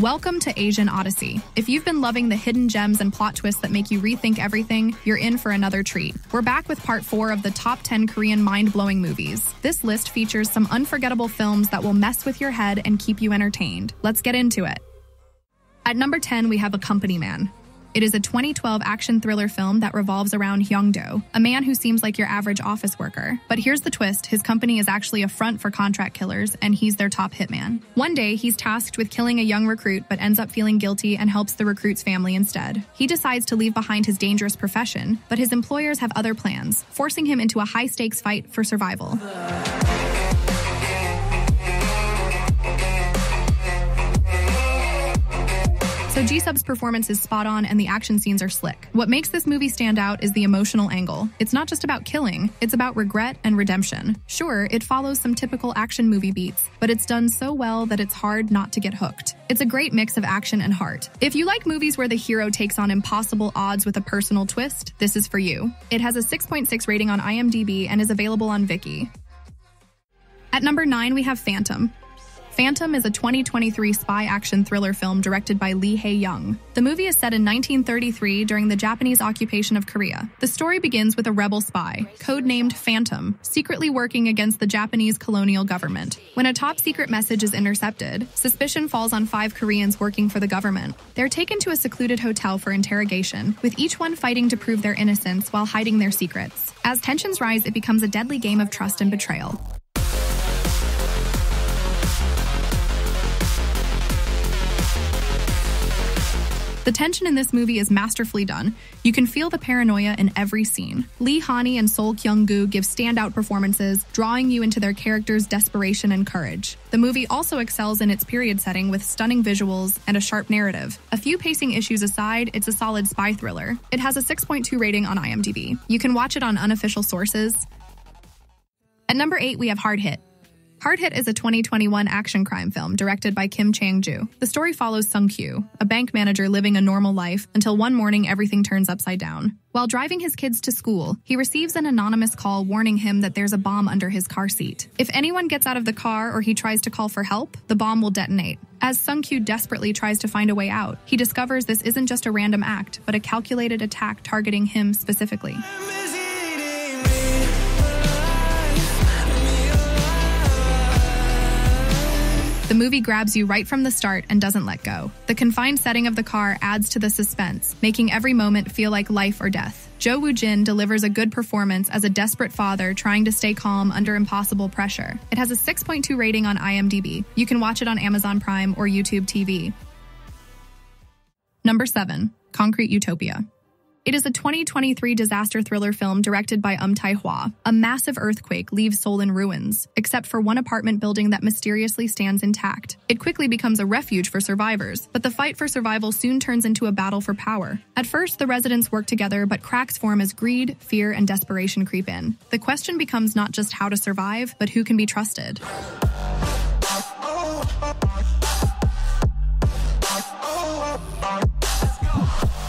Welcome to Asian Odyssey. If you've been loving the hidden gems and plot twists that make you rethink everything, you're in for another treat. We're back with Part 4 of the top 10 Korean mind-blowing movies. This list features some unforgettable films that will mess with your head and keep you entertained. Let's get into it. At number 10, we have A Company Man. It is a 2012 action thriller film that revolves around Hyung-do, a man who seems like your average office worker. But here's the twist, his company is actually a front for contract killers, and he's their top hitman. One day, he's tasked with killing a young recruit, but ends up feeling guilty and helps the recruit's family instead. He decides to leave behind his dangerous profession, but his employers have other plans, forcing him into a high-stakes fight for survival. So Ji-sub's performance is spot on and the action scenes are slick. What makes this movie stand out is the emotional angle. It's not just about killing, it's about regret and redemption. Sure, it follows some typical action movie beats, but it's done so well that it's hard not to get hooked. It's a great mix of action and heart. If you like movies where the hero takes on impossible odds with a personal twist, this is for you. It has a 6.6 rating on IMDb and is available on Viki. At number 9, we have Phantom. Phantom is a 2023 spy action thriller film directed by Lee Hae-young. The movie is set in 1933 during the Japanese occupation of Korea. The story begins with a rebel spy, codenamed Phantom, secretly working against the Japanese colonial government. When a top-secret message is intercepted, suspicion falls on 5 Koreans working for the government. They're taken to a secluded hotel for interrogation, with each one fighting to prove their innocence while hiding their secrets. As tensions rise, it becomes a deadly game of trust and betrayal. The tension in this movie is masterfully done. You can feel the paranoia in every scene. Lee Han-hee and Sol Kyung-gu give standout performances, drawing you into their characters' desperation and courage. The movie also excels in its period setting with stunning visuals and a sharp narrative. A few pacing issues aside, it's a solid spy thriller. It has a 6.2 rating on IMDb. You can watch it on unofficial sources. At number 8, we have Hard Hit. Hard Hit is a 2021 action crime film directed by Kim Chang-ju. The story follows Sung-kyu, a bank manager living a normal life until one morning everything turns upside down. While driving his kids to school, he receives an anonymous call warning him that there's a bomb under his car seat. If anyone gets out of the car or he tries to call for help, the bomb will detonate. As Sung-kyu desperately tries to find a way out, he discovers this isn't just a random act, but a calculated attack targeting him specifically. The movie grabs you right from the start and doesn't let go. The confined setting of the car adds to the suspense, making every moment feel like life or death. Jo Woo-jin delivers a good performance as a desperate father trying to stay calm under impossible pressure. It has a 6.2 rating on IMDb. You can watch it on Amazon Prime or YouTube TV. Number 7. Concrete Utopia. It is a 2023 disaster thriller film directed by Tae-hwa. A massive earthquake leaves Seoul in ruins, except for one apartment building that mysteriously stands intact. It quickly becomes a refuge for survivors, but the fight for survival soon turns into a battle for power. At first, the residents work together, but cracks form as greed, fear, and desperation creep in. The question becomes not just how to survive, but who can be trusted.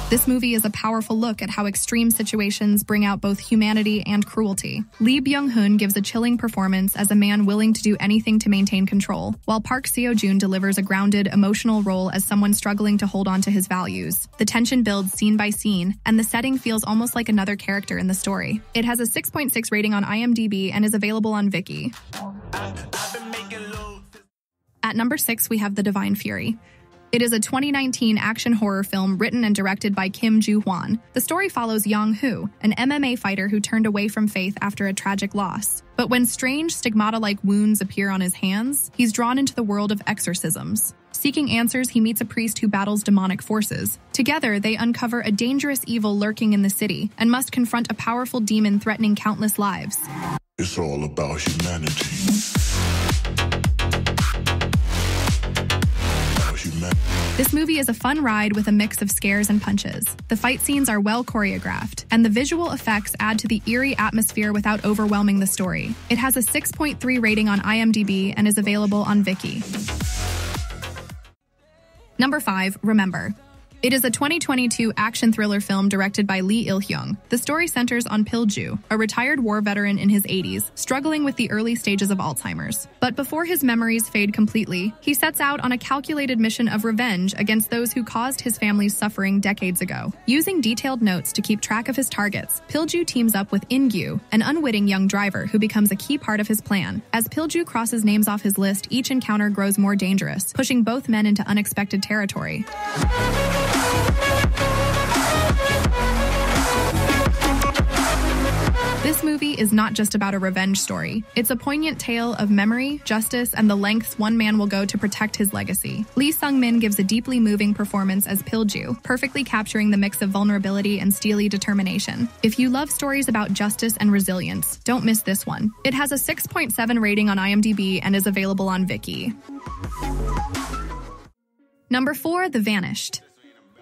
This movie is a powerful look at how extreme situations bring out both humanity and cruelty. Lee Byung-hun gives a chilling performance as a man willing to do anything to maintain control, while Park Seo-joon delivers a grounded, emotional role as someone struggling to hold on to his values. The tension builds scene by scene, and the setting feels almost like another character in the story. It has a 6.6 rating on IMDb and is available on Viki. At number 6, we have The Divine Fury. It is a 2019 action horror film written and directed by Kim Joo-hwan. The story follows Young-hoo, an MMA fighter who turned away from faith after a tragic loss. But when strange, stigmata-like wounds appear on his hands, he's drawn into the world of exorcisms. Seeking answers, he meets a priest who battles demonic forces. Together, they uncover a dangerous evil lurking in the city and must confront a powerful demon threatening countless lives. It's all about humanity. This movie is a fun ride with a mix of scares and punches. The fight scenes are well choreographed, and the visual effects add to the eerie atmosphere without overwhelming the story. It has a 6.3 rating on IMDb and is available on Viki. Number 5. Remember. It is a 2022 action thriller film directed by Lee Il-hyung. The story centers on Pil-ju, a retired war veteran in his 80s, struggling with the early stages of Alzheimer's. But before his memories fade completely, he sets out on a calculated mission of revenge against those who caused his family's suffering decades ago. Using detailed notes to keep track of his targets, Pil-ju teams up with In-gyu, an unwitting young driver who becomes a key part of his plan. As Pil-ju crosses names off his list, each encounter grows more dangerous, pushing both men into unexpected territory. This movie is not just about a revenge story. It's a poignant tale of memory, justice, and the lengths one man will go to protect his legacy. Lee Sung-min gives a deeply moving performance as Pil-ju, perfectly capturing the mix of vulnerability and steely determination. If you love stories about justice and resilience, don't miss this one. It has a 6.7 rating on IMDb and is available on Viki. Number 4, The Vanished.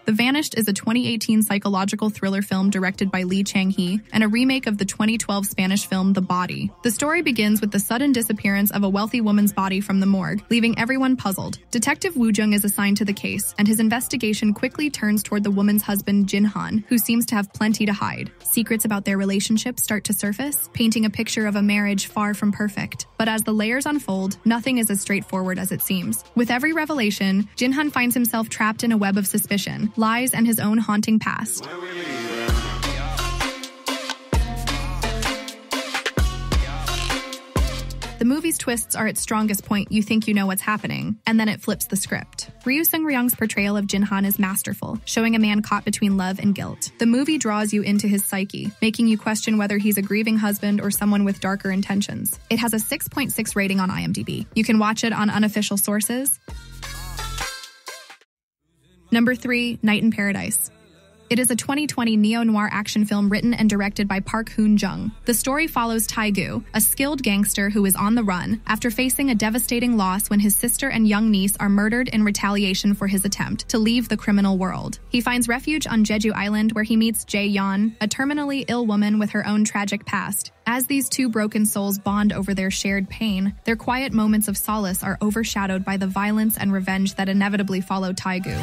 The Vanished is a 2018 psychological thriller film directed by Lee Chang-hee and a remake of the 2012 Spanish film The Body. The story begins with the sudden disappearance of a wealthy woman's body from the morgue, leaving everyone puzzled. Detective Woo Jung is assigned to the case, and his investigation quickly turns toward the woman's husband Jin Han, who seems to have plenty to hide. Secrets about their relationship start to surface, painting a picture of a marriage far from perfect. But as the layers unfold, nothing is as straightforward as it seems. With every revelation, Jin Han finds himself trapped in a web of suspicion, lies, and his own haunting past. The movie's twists are its strongest point. You think you know what's happening, and then it flips the script. Ryu Seung-ryung's portrayal of Jin Han is masterful, showing a man caught between love and guilt. The movie draws you into his psyche, making you question whether he's a grieving husband or someone with darker intentions. It has a 6.6 rating on IMDb. You can watch it on unofficial sources. Number 3, Night in Paradise. It is a 2020 neo-noir action film written and directed by Park Hoon-jung. The story follows Tae-gu, a skilled gangster who is on the run after facing a devastating loss when his sister and young niece are murdered in retaliation for his attempt to leave the criminal world. He finds refuge on Jeju Island where he meets Jae-yeon, a terminally ill woman with her own tragic past. As these two broken souls bond over their shared pain, their quiet moments of solace are overshadowed by the violence and revenge that inevitably follow Tae-gu.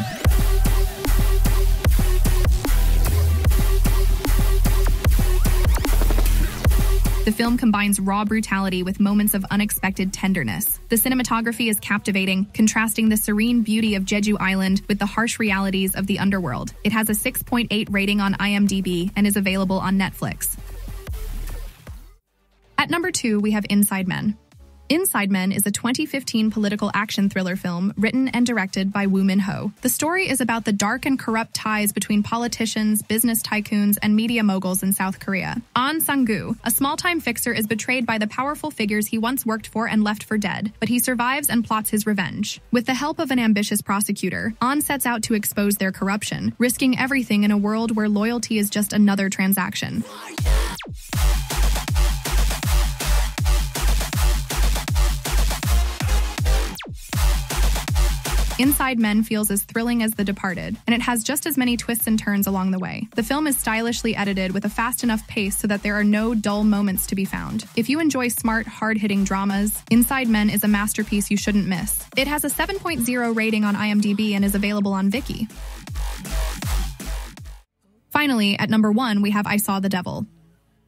The film combines raw brutality with moments of unexpected tenderness. The cinematography is captivating, contrasting the serene beauty of Jeju Island with the harsh realities of the underworld. It has a 6.8 rating on IMDb and is available on Netflix. At number 2, we have Inside Men. Inside Men is a 2015 political action thriller film written and directed by Woo Min-ho. The story is about the dark and corrupt ties between politicians, business tycoons, and media moguls in South Korea. An Sang-gu, a small-time fixer, is betrayed by the powerful figures he once worked for and left for dead, but he survives and plots his revenge. With the help of an ambitious prosecutor, An sets out to expose their corruption, risking everything in a world where loyalty is just another transaction. Inside Men feels as thrilling as The Departed, and it has just as many twists and turns along the way. The film is stylishly edited with a fast enough pace so that there are no dull moments to be found. If you enjoy smart, hard-hitting dramas, Inside Men is a masterpiece you shouldn't miss. It has a 7.0 rating on IMDb and is available on Viki. Finally, at number 1, we have I Saw the Devil.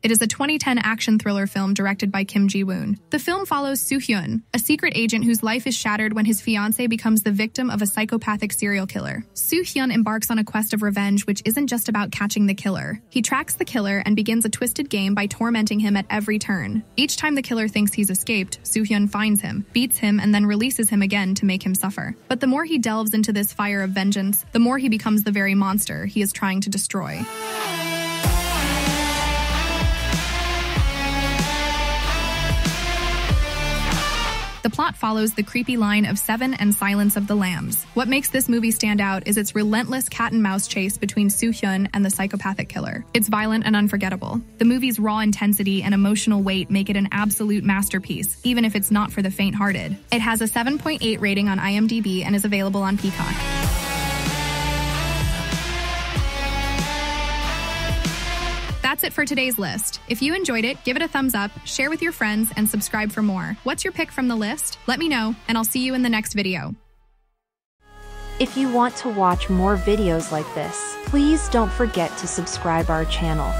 It is a 2010 action thriller film directed by Kim Ji-woon. The film follows Soo-hyun, a secret agent whose life is shattered when his fiancée becomes the victim of a psychopathic serial killer. Soo-hyun embarks on a quest of revenge which isn't just about catching the killer. He tracks the killer and begins a twisted game by tormenting him at every turn. Each time the killer thinks he's escaped, Soo-hyun finds him, beats him, and then releases him again to make him suffer. But the more he delves into this fire of vengeance, the more he becomes the very monster he is trying to destroy. The plot follows the creepy line of Seven and Silence of the Lambs. What makes this movie stand out is its relentless cat-and-mouse chase between Soo-hyun and the psychopathic killer. It's violent and unforgettable. The movie's raw intensity and emotional weight make it an absolute masterpiece, even if it's not for the faint-hearted. It has a 7.8 rating on IMDb and is available on Peacock. That's it for today's list. If you enjoyed it, give it a thumbs up, share with your friends, and subscribe for more. What's your pick from the list? Let me know, and I'll see you in the next video. If you want to watch more videos like this, please don't forget to subscribe our channel.